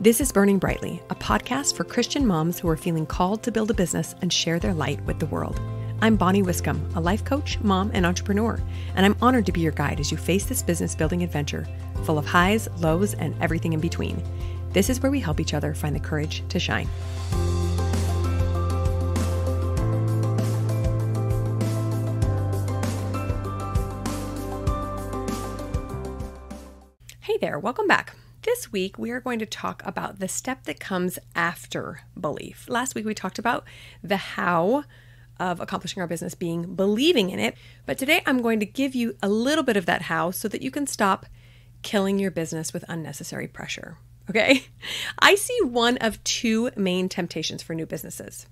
This is Burning Brightly, a podcast for Christian moms who are feeling called to build a business and share their light with the world. I'm Bonnie Wiscombe, a life coach, mom, and entrepreneur, and I'm honored to be your guide as you face this business building adventure full of highs, lows, and everything in between. This is where we help each other find the courage to shine. Hey there, welcome back. This week, we are going to talk about the step that comes after belief. Last week, we talked about the how of accomplishing our business being believing in it. But today, I'm going to give you a little bit of that how so that you can stop killing your business with unnecessary pressure. Okay? I see one of two main temptations for new businesses.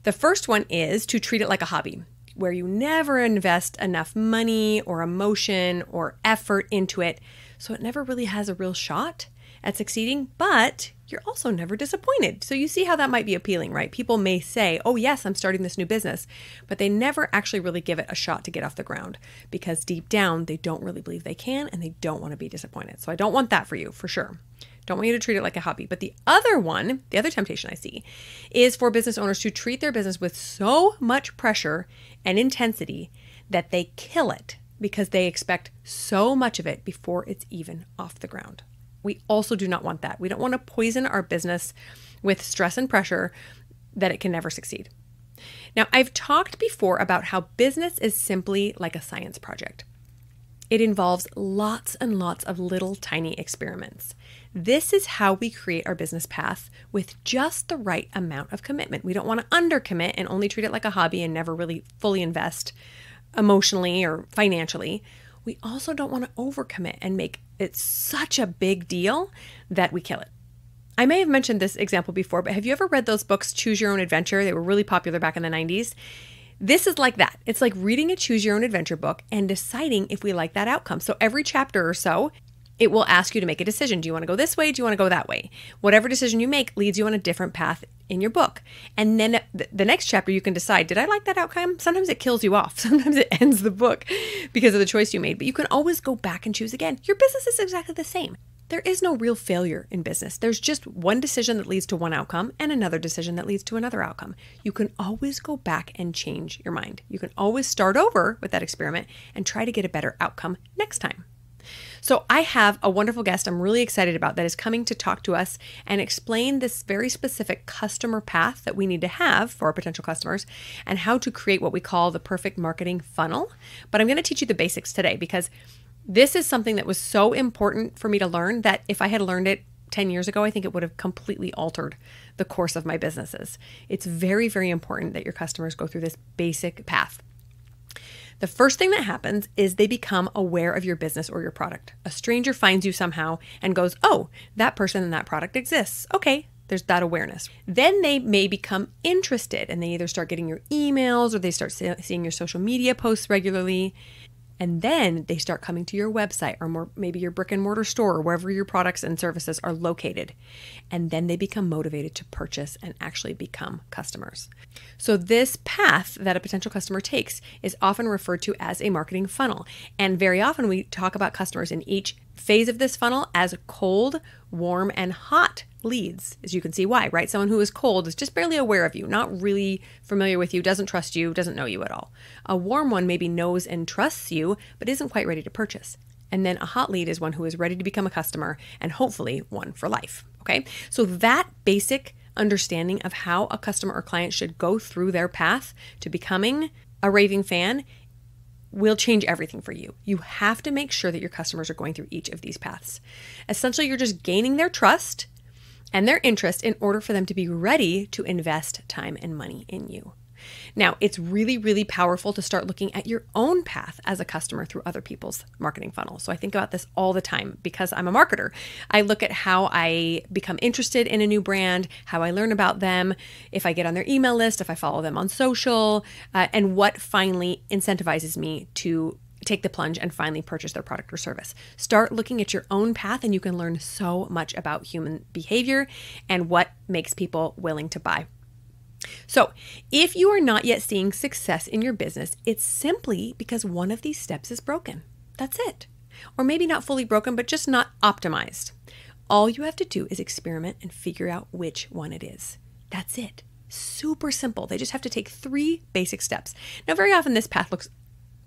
The first one is to treat it like a hobby, where you never invest enough money or emotion or effort into it, so it never really has a real shot at succeeding, but you're also never disappointed. So you see how that might be appealing, right? People may say, oh yes, I'm starting this new business, but they never actually really give it a shot to get off the ground because deep down, they don't really believe they can and they don't want to be disappointed. So I don't want that for you, for sure. Don't want you to treat it like a hobby. But the other one, the other temptation I see is for business owners to treat their business with so much pressure and intensity that they kill it because they expect so much of it before it's even off the ground. We also do not want that. We don't want to poison our business with stress and pressure that it can never succeed. Now, I've talked before about how business is simply like a science project. It involves lots and lots of little tiny experiments. This is how we create our business path with just the right amount of commitment. We don't want to undercommit and only treat it like a hobby and never really fully invest emotionally or financially. We also don't want to overcommit and make it such a big deal that we kill it. I may have mentioned this example before, but have you ever read those books, Choose Your Own Adventure? They were really popular back in the 90s. This is like that. It's like reading a Choose Your Own Adventure book and deciding if we like that outcome. So every chapter or so, it will ask you to make a decision. Do you want to go this way? Do you want to go that way? Whatever decision you make leads you on a different path in your book. And then the next chapter, you can decide, did I like that outcome? Sometimes it kills you off. Sometimes it ends the book because of the choice you made. But you can always go back and choose again. Your business is exactly the same. There is no real failure in business. There's just one decision that leads to one outcome and another decision that leads to another outcome. You can always go back and change your mind. You can always start over with that experiment and try to get a better outcome next time. So I have a wonderful guest I'm really excited about that is coming to talk to us and explain this very specific customer path that we need to have for our potential customers and how to create what we call the perfect marketing funnel. But I'm going to teach you the basics today because this is something that was so important for me to learn that if I had learned it 10 years ago, I think it would have completely altered the course of my businesses. It's very, very important that your customers go through this basic path. The first thing that happens is they become aware of your business or your product. A stranger finds you somehow and goes, oh, that person and that product exists. Okay, there's that awareness. Then they may become interested and they either start getting your emails or they start seeing your social media posts regularly. And then they start coming to your website or maybe your brick and mortar store or wherever your products and services are located. And then they become motivated to purchase and actually become customers. So this path that a potential customer takes is often referred to as a marketing funnel. And very often we talk about customers in each phase of this funnel as cold, warm, and hot leads, as you can see why, right? Someone who is cold is just barely aware of you, not really familiar with you, doesn't trust you, doesn't know you at all. A warm one maybe knows and trusts you, but isn't quite ready to purchase. And then a hot lead is one who is ready to become a customer and hopefully one for life, okay? So that basic understanding of how a customer or client should go through their path to becoming a raving fan will change everything for you. You have to make sure that your customers are going through each of these paths. Essentially, you're just gaining their trust and their interest in order for them to be ready to invest time and money in you. Now, it's really, really powerful to start looking at your own path as a customer through other people's marketing funnels. So I think about this all the time because I'm a marketer. I look at how I become interested in a new brand, how I learn about them, if I get on their email list, if I follow them on social, and what finally incentivizes me to take the plunge and finally purchase their product or service. Start looking at your own path and you can learn so much about human behavior and what makes people willing to buy. So if you are not yet seeing success in your business, it's simply because one of these steps is broken. That's it. Or maybe not fully broken, but just not optimized. All you have to do is experiment and figure out which one it is. That's it. Super simple. They just have to take 3 basic steps. Now, very often this path looks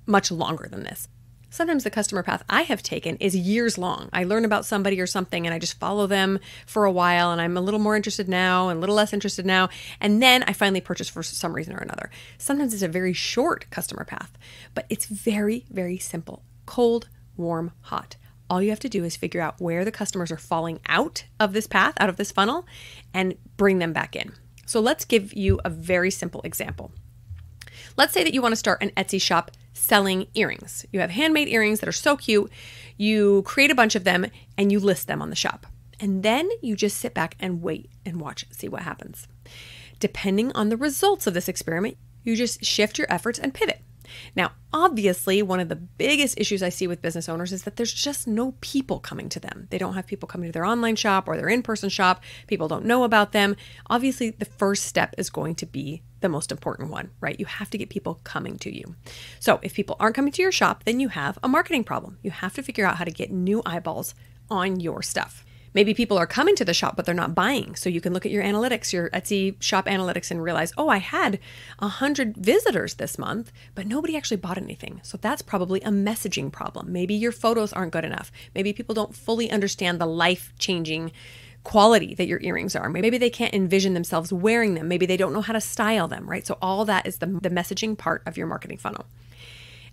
much longer than this. Sometimes the customer path I have taken is years long. I learn about somebody or something and I just follow them for a while and I'm a little more interested now and a little less interested now. And then I finally purchase for some reason or another. Sometimes it's a very short customer path, but it's very, very simple. Cold, warm, hot. All you have to do is figure out where the customers are falling out of this path, out of this funnel, and bring them back in. So let's give you a very simple example. Let's say that you want to start an Etsy shop selling earrings. You have handmade earrings that are so cute. You create a bunch of them and you list them on the shop. And then you just sit back and wait and watch, see what happens. Depending on the results of this experiment, you just shift your efforts and pivot. Now, obviously, one of the biggest issues I see with business owners is that there's just no people coming to them. They don't have people coming to their online shop or their in-person shop. People don't know about them. Obviously, the first step is going to be the most important one, right? You have to get people coming to you. So if people aren't coming to your shop, then you have a marketing problem. You have to figure out how to get new eyeballs on your stuff. Maybe people are coming to the shop, but they're not buying. So you can look at your analytics, your Etsy shop analytics, and realize, oh, I had 100 visitors this month, but nobody actually bought anything. So that's probably a messaging problem. Maybe your photos aren't good enough. Maybe people don't fully understand the life-changing quality that your earrings are. Maybe they can't envision themselves wearing them. Maybe they don't know how to style them, right? So all that is the messaging part of your marketing funnel.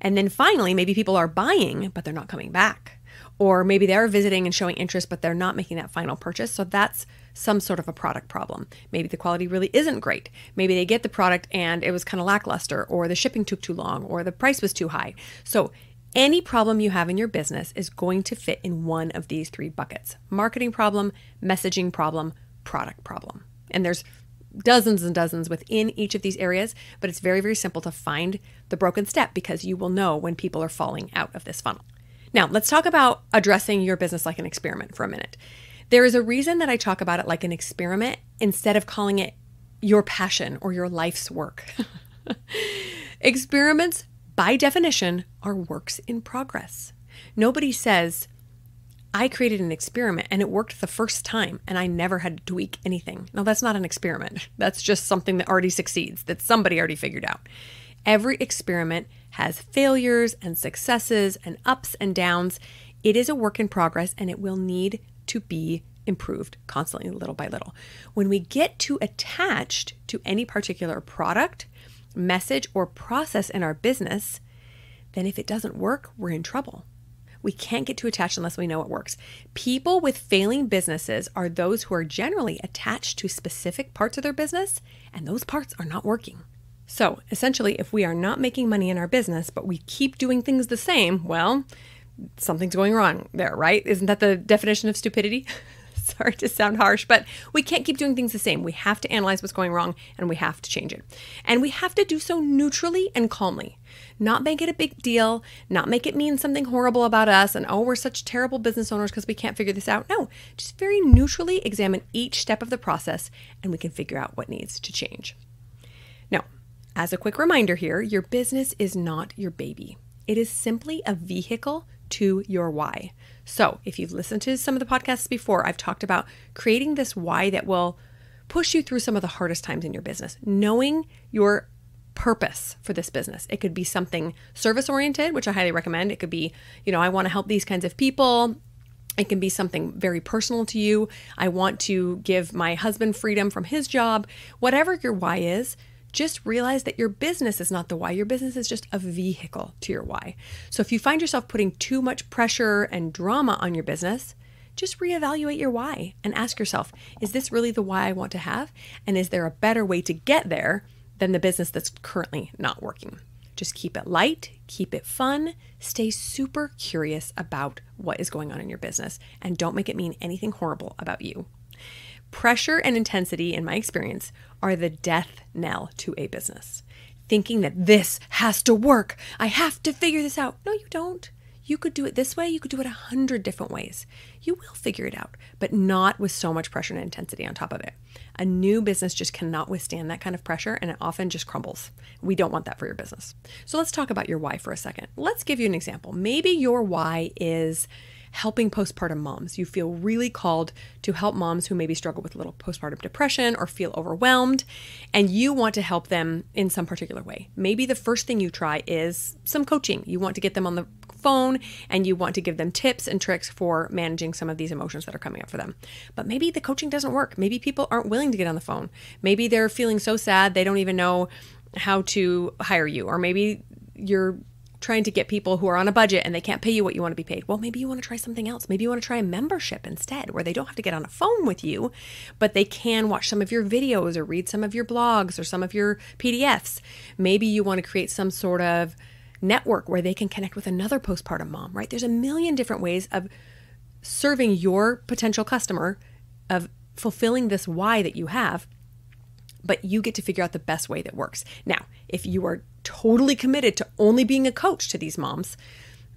And then finally, maybe people are buying, but they're not coming back. Or maybe they're visiting and showing interest, but they're not making that final purchase. So that's some sort of a product problem. Maybe the quality really isn't great. Maybe they get the product and it was kind of lackluster, or the shipping took too long, or the price was too high. So any problem you have in your business is going to fit in one of these 3 buckets: marketing problem, messaging problem, product problem. And there's dozens and dozens within each of these areas, but it's very, very simple to find the broken step because you will know when people are falling out of this funnel. Now, let's talk about addressing your business like an experiment for a minute. There is a reason that I talk about it like an experiment instead of calling it your passion or your life's work. Experiments, by definition, are works in progress. Nobody says, I created an experiment and it worked the first time and I never had to tweak anything. No, that's not an experiment. That's just something that already succeeds, that somebody already figured out. Every experiment has failures and successes and ups and downs. It is a work in progress and it will need to be improved constantly, little by little. When we get too attached to any particular product, message, or process in our business, then if it doesn't work, we're in trouble. We can't get too attached unless we know it works. People with failing businesses are those who are generally attached to specific parts of their business, and those parts are not working. So essentially, if we are not making money in our business, but we keep doing things the same, well, something's going wrong there, right? Isn't that the definition of stupidity? Sorry to sound harsh, but we can't keep doing things the same. We have to analyze what's going wrong and we have to change it. And we have to do so neutrally and calmly. Not make it a big deal, not make it mean something horrible about us and, oh, we're such terrible business owners because we can't figure this out. No, just very neutrally examine each step of the process and we can figure out what needs to change. Now, as a quick reminder here, your business is not your baby. It is simply a vehicle to your why. So if you've listened to some of the podcasts before, I've talked about creating this why that will push you through some of the hardest times in your business, knowing your purpose for this business. It could be something service-oriented, which I highly recommend. It could be, I want to help these kinds of people. It can be something very personal to you. I want to give my husband freedom from his job. Whatever your why is, just realize that your business is not the why. Your business is just a vehicle to your why. So if you find yourself putting too much pressure and drama on your business, just reevaluate your why and ask yourself, is this really the why I want to have? And is there a better way to get there than the business that's currently not working? Just keep it light, keep it fun, stay super curious about what is going on in your business, and don't make it mean anything horrible about you. Pressure and intensity, in my experience, are the death knell to a business. Thinking that this has to work, I have to figure this out. No, you don't. You could do it this way. You could do it 100 different ways. You will figure it out, but not with so much pressure and intensity on top of it. A new business just cannot withstand that kind of pressure, and it often just crumbles. We don't want that for your business. So let's talk about your why for a second. Let's give you an example. Maybe your why is helping postpartum moms. You feel really called to help moms who maybe struggle with a little postpartum depression or feel overwhelmed, and you want to help them in some particular way. Maybe the first thing you try is some coaching. You want to get them on the phone and you want to give them tips and tricks for managing some of these emotions that are coming up for them. But maybe the coaching doesn't work. Maybe people aren't willing to get on the phone. Maybe they're feeling so sad they don't even know how to hire you. Or maybe you're trying to get people who are on a budget and they can't pay you what you want to be paid. Well, maybe you want to try something else. Maybe you want to try a membership instead, where they don't have to get on a phone with you, but they can watch some of your videos or read some of your blogs or some of your PDFs. Maybe you want to create some sort of network where they can connect with another postpartum mom, right? There's a million different ways of serving your potential customer, of fulfilling this why that you have, but you get to figure out the best way that works. Now, if you are totally committed to only being a coach to these moms,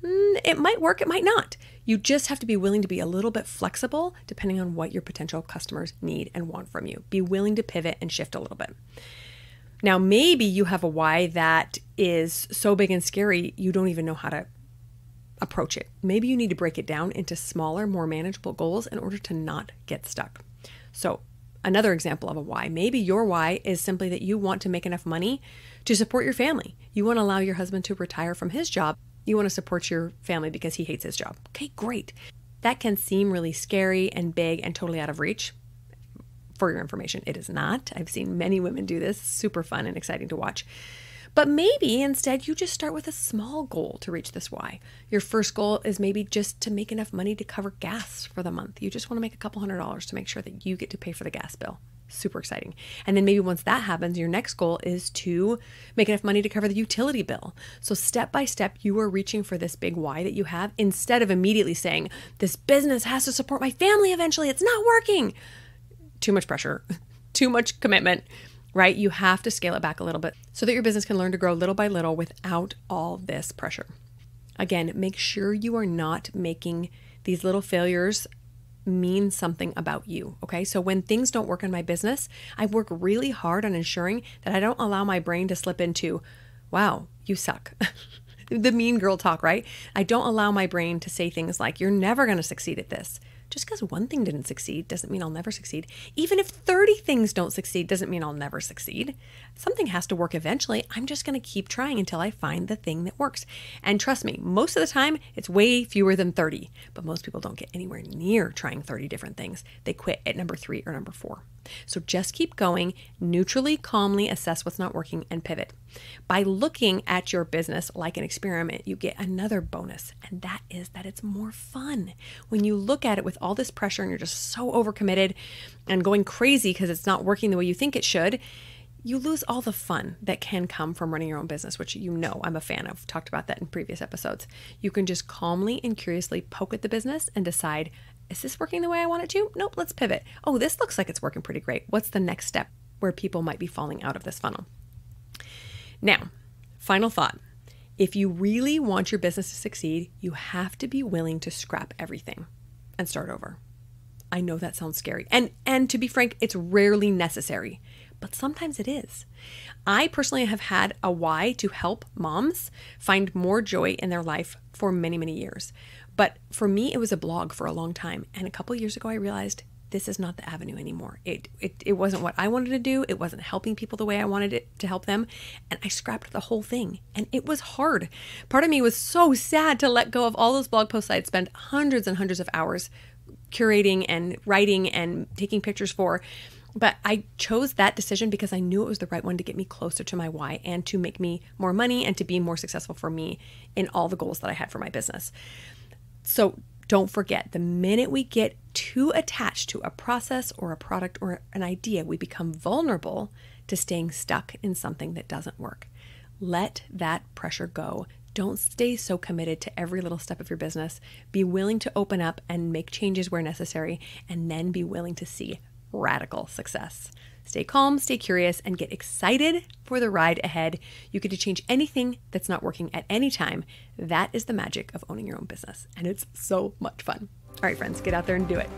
it might work, it might not. You just have to be willing to be a little bit flexible depending on what your potential customers need and want from you. Be willing to pivot and shift a little bit. Now, maybe you have a why that is so big and scary, you don't even know how to approach it. Maybe you need to break it down into smaller, more manageable goals in order to not get stuck. So another example of a why, maybe your why is simply that you want to make enough money to support your family. You want to allow your husband to retire from his job. You want to support your family because he hates his job. Okay, great. That can seem really scary and big and totally out of reach. For your information, it is not. I've seen many women do this. Super fun and exciting to watch. But maybe instead you just start with a small goal to reach this why. Your first goal is maybe just to make enough money to cover gas for the month. You just want to make a couple $100s to make sure that you get to pay for the gas bill. Super exciting. And then maybe once that happens, your next goal is to make enough money to cover the utility bill. So step by step, you are reaching for this big why that you have, instead of immediately saying, this business has to support my family eventually. It's not working. Too much pressure, too much commitment, right? You have to scale it back a little bit so that your business can learn to grow little by little without all this pressure. Again, make sure you are not making these little failures mean something about you, okay? So when things don't work in my business, I work really hard on ensuring that I don't allow my brain to slip into, wow, you suck. The mean girl talk, right? I don't allow my brain to say things like, you're never going to succeed at this. Just because one thing didn't succeed doesn't mean I'll never succeed. Even if 30 things don't succeed doesn't mean I'll never succeed. Something has to work eventually. I'm just going to keep trying until I find the thing that works. And trust me, most of the time, it's way fewer than 30. But most people don't get anywhere near trying 30 different things. They quit at number 3 or number 4. So just keep going, neutrally, calmly assess what's not working and pivot. By looking at your business like an experiment, you get another bonus, and that is that it's more fun. When you look at it with all this pressure and you're just so overcommitted and going crazy because it's not working the way you think it should, you lose all the fun that can come from running your own business, which you know I'm a fan of. I've talked about that in previous episodes. You can just calmly and curiously poke at the business and decide, is this working the way I want it to? Nope, let's pivot. Oh, this looks like it's working pretty great. What's the next step where people might be falling out of this funnel? Now, final thought. If you really want your business to succeed, you have to be willing to scrap everything and start over. I know that sounds scary. And to be frank, it's rarely necessary, but sometimes it is. I personally have had a why to help moms find more joy in their life for many, many years. But for me, it was a blog for a long time. And a couple of years ago, I realized this is not the avenue anymore. It wasn't what I wanted to do. It wasn't helping people the way I wanted it to help them. And I scrapped the whole thing. And it was hard. Part of me was so sad to let go of all those blog posts I had spent hundreds and hundreds of hours curating and writing and taking pictures for. But I chose that decision because I knew it was the right one to get me closer to my why and to make me more money and to be more successful for me in all the goals that I had for my business. So don't forget, the minute we get too attached to a process or a product or an idea, we become vulnerable to staying stuck in something that doesn't work. Let that pressure go. Don't stay so committed to every little step of your business. Be willing to open up and make changes where necessary, and then be willing to see radical success. Stay calm, stay curious, and get excited for the ride ahead. You get to change anything that's not working at any time. That is the magic of owning your own business, and it's so much fun. All right, friends, get out there and do it.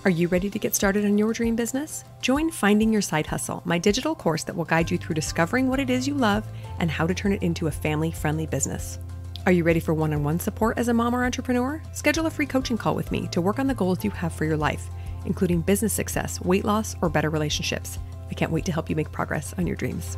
Are you ready to get started on your dream business? Join Finding Your Side Hustle, my digital course that will guide you through discovering what it is you love and how to turn it into a family-friendly business. Are you ready for one-on-one support as a mom or entrepreneur? Schedule a free coaching call with me to work on the goals you have for your life, including business success, weight loss, or better relationships. I can't wait to help you make progress on your dreams.